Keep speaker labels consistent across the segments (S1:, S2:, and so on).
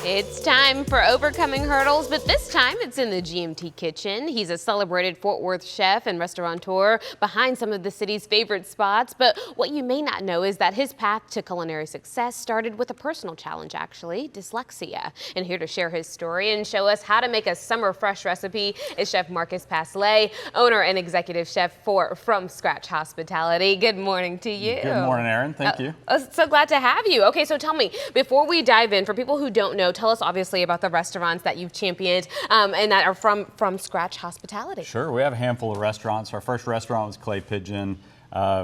S1: It's time for Overcoming Hurdles, but this time it's in the GMT kitchen. He's a celebrated Fort Worth chef and restaurateur behind some of the city's favorite spots. But what you may not know is that his path to culinary success started with a personal challenge, actually, dyslexia. And here to share his story and show us how to make a summer fresh recipe is Chef Marcus Paslay, owner and executive chef for From Scratch Hospitality. Good morning to you.
S2: Good morning, Erin. Thank you.
S1: So glad to have you. Okay, so tell me, before we dive in, for people who don't know, tell us obviously about the restaurants that you've championed and that are from Scratch Hospitality.
S2: Sure, we have a handful of restaurants. Our first restaurant was Clay Pigeon,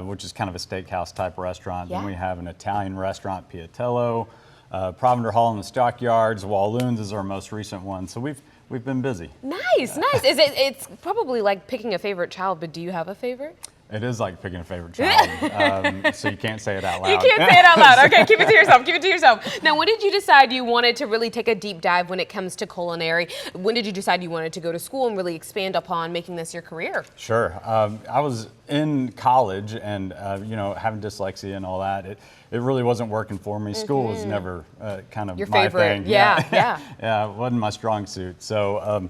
S2: which is kind of a steakhouse type restaurant.
S1: Yeah.
S2: Then we have an Italian restaurant, Piatello, Provender Hall in the Stockyards, Walloons is our most recent one. So we've been busy.
S1: Nice, nice. It's probably like picking a favorite child, but do you have a favorite?
S2: It is like picking a favorite child, so you can't say it out loud.
S1: You can't say it out loud. Okay, keep it to yourself. Keep it to yourself. Now, when did you decide you wanted to really take a deep dive when it comes to culinary? When did you decide you wanted to go to school and really expand upon making this your career?
S2: Sure. I was in college and, having dyslexia and all that, it really wasn't working for me. School was never kind of
S1: your
S2: my
S1: favorite.
S2: thing.
S1: Yeah.
S2: Yeah, it wasn't my strong suit. So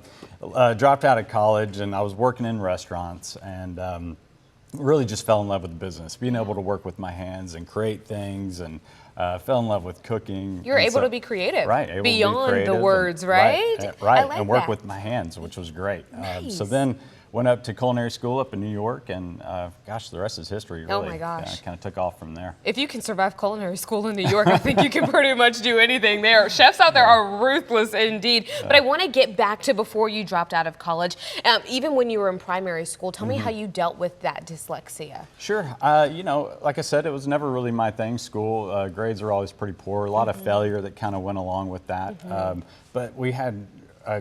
S2: dropped out of college and I was working in restaurants and really just fell in love with the business, being able to work with my hands and create things, and fell in love with cooking.
S1: You're able to be creative,
S2: right? Able
S1: beyond
S2: to be creative
S1: the words, right?
S2: Right,
S1: I like
S2: and work
S1: that.
S2: with my hands, which was great.
S1: Nice.
S2: So then went up to culinary school up in New York, and gosh, the rest is history. Really.
S1: Oh my gosh!
S2: Kind of took off from there.
S1: If you can survive culinary school in New York, I think you can pretty much do anything there. Chefs out there are ruthless indeed. But I want to get back to before you dropped out of college. Even when you were in primary school, tell me how you dealt with that dyslexia.
S2: Sure. Like I said, it was never really my thing. School grades were always pretty poor. A lot of failure that kind of went along with that. But we had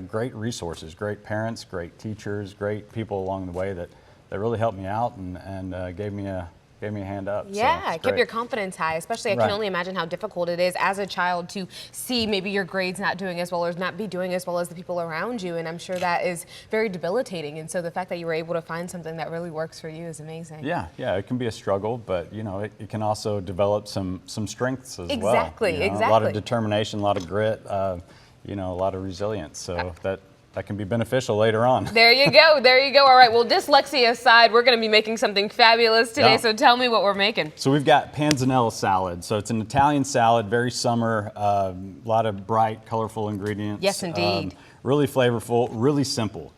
S2: great resources, great parents, great teachers, great people along the way that really helped me out and gave me a hand up.
S1: Yeah,
S2: so
S1: kept your confidence high, especially I can only imagine how difficult it is as a child to see maybe your grades not doing as well or not be doing as well as the people around you, and I'm sure that is very debilitating, and so the fact that you were able to find something that really works for you is amazing.
S2: Yeah, it can be a struggle, but it can also develop some strengths as well.
S1: Exactly.
S2: A lot of determination, a lot of grit, a lot of resilience, so that can be beneficial later on.
S1: There you go. There you go. All right. Well, dyslexia aside, we're going to be making something fabulous today.
S2: Yeah.
S1: So tell me what we're making.
S2: So we've got panzanella salad. So it's an Italian salad, very summer, a lot of bright, colorful ingredients.
S1: Yes, indeed.
S2: Really flavorful, really simple.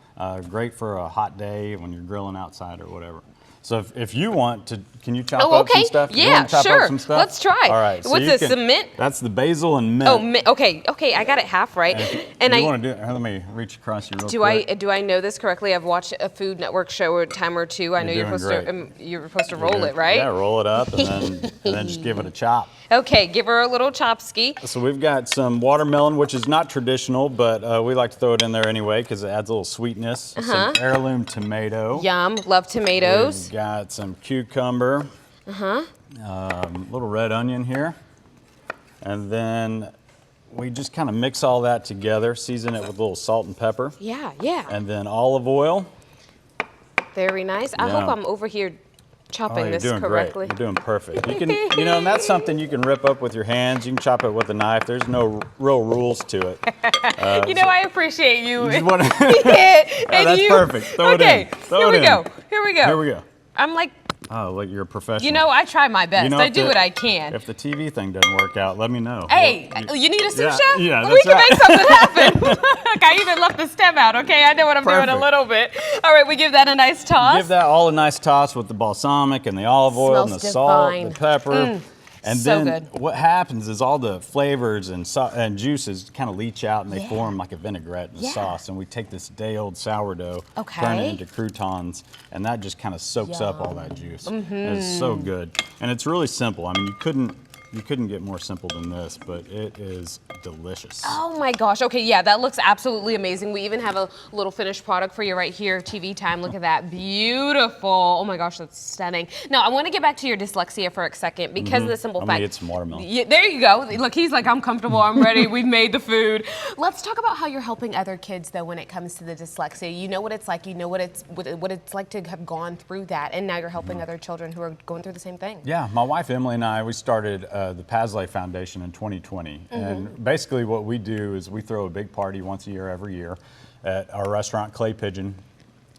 S2: Great for a hot day when you're grilling outside or whatever. So if you want to, can you chop up some stuff?
S1: Yeah, sure. Let's try.
S2: All right.
S1: What's this, some mint?
S2: That's the basil and mint.
S1: Oh, okay. I got it half right.
S2: And you want to do it? Let me reach across you real quick.
S1: Do I know this correctly? I've watched a Food Network show a time or two. I know you're supposed to roll it, right?
S2: Yeah, roll it up and then just give it a chop.
S1: Okay, give her a little chopski.
S2: So we've got some watermelon, which is not traditional, but we like to throw it in there anyway because it adds a little sweetness. Some heirloom tomato.
S1: Yum, love tomatoes.
S2: We've got some cucumber. Little red onion here. And then we just kind of mix all that together, season it with a little salt and pepper.
S1: Yeah.
S2: And then olive oil.
S1: Very nice. I hope I'm over here chopping this correctly.
S2: Great. You're doing perfect. You can, and that's something you can rip up with your hands. You can chop it with a knife. There's no real rules to it.
S1: I appreciate you.
S2: That's perfect. Throw it in.
S1: Here we go.
S2: Here we go.
S1: I'm like,
S2: like you're a professional.
S1: I try my best. I do what I can.
S2: If the TV thing doesn't work out, let me know.
S1: Hey, you need a sous chef?
S2: Yeah,
S1: we can make something happen. Look, I even left the stem out, okay? I know what I'm doing a little bit. All right, we give that a nice toss.
S2: Give that all a nice toss with the balsamic and the olive oil and the salt, the pepper. And
S1: so
S2: then what happens is all the flavors and juices kind of leach out and they form like a vinaigrette and a sauce. And we take this day-old sourdough, turn it into croutons, and that just kind of soaks up all that juice. It's so good. And it's really simple. I mean, you couldn't get more simple than this, but it is delicious.
S1: Oh my gosh. Okay, yeah, that looks absolutely amazing. We even have a little finished product for you right here. TV time. Look at that. Beautiful. Oh my gosh, that's stunning. Now, I want to get back to your dyslexia for a second because of the simple fact.
S2: I'm gonna get some watermelon.
S1: Yeah, there you go. Look, he's like, I'm comfortable. I'm ready. We've made the food. Let's talk about how you're helping other kids, though, when it comes to the dyslexia. You know what it's like. You know what it's like to have gone through that, and now you're helping other children who are going through the same thing.
S2: Yeah, my wife Emily and I, we started the Paslay Foundation in 2020. And basically what we do is we throw a big party once a year, every year, at our restaurant, Clay Pigeon.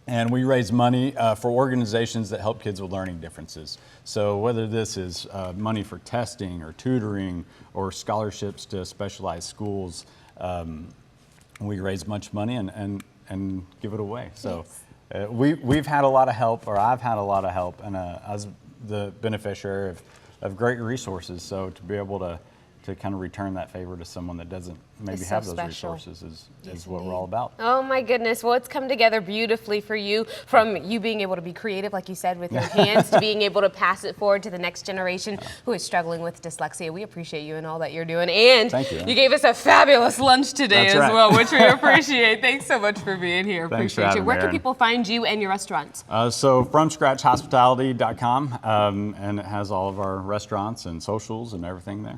S2: And we raise money for organizations that help kids with learning differences. So whether this is money for testing or tutoring or scholarships to specialized schools, we raise much money and give it away. So we've had a lot of help, or I've had a lot of help, and I was the beneficiary of great resources. So to be able to kind of return that favor to someone that doesn't maybe have those resources is what we're all about.
S1: Oh my goodness, well, it's come together beautifully for you, from you being able to be creative, like you said, with your hands, to being able to pass it forward to the next generation who is struggling with dyslexia. We appreciate you and all that you're doing, and
S2: Thank you.
S1: You gave us a fabulous lunch today
S2: That's
S1: as
S2: right.
S1: well, which we appreciate. Thanks so much for being here.
S2: Thanks for
S1: Appreciate you.
S2: having me,
S1: Where can
S2: Erin.
S1: people find you and your restaurants?
S2: So FromScratchHospitality.com, and it has all of our restaurants and socials and everything there.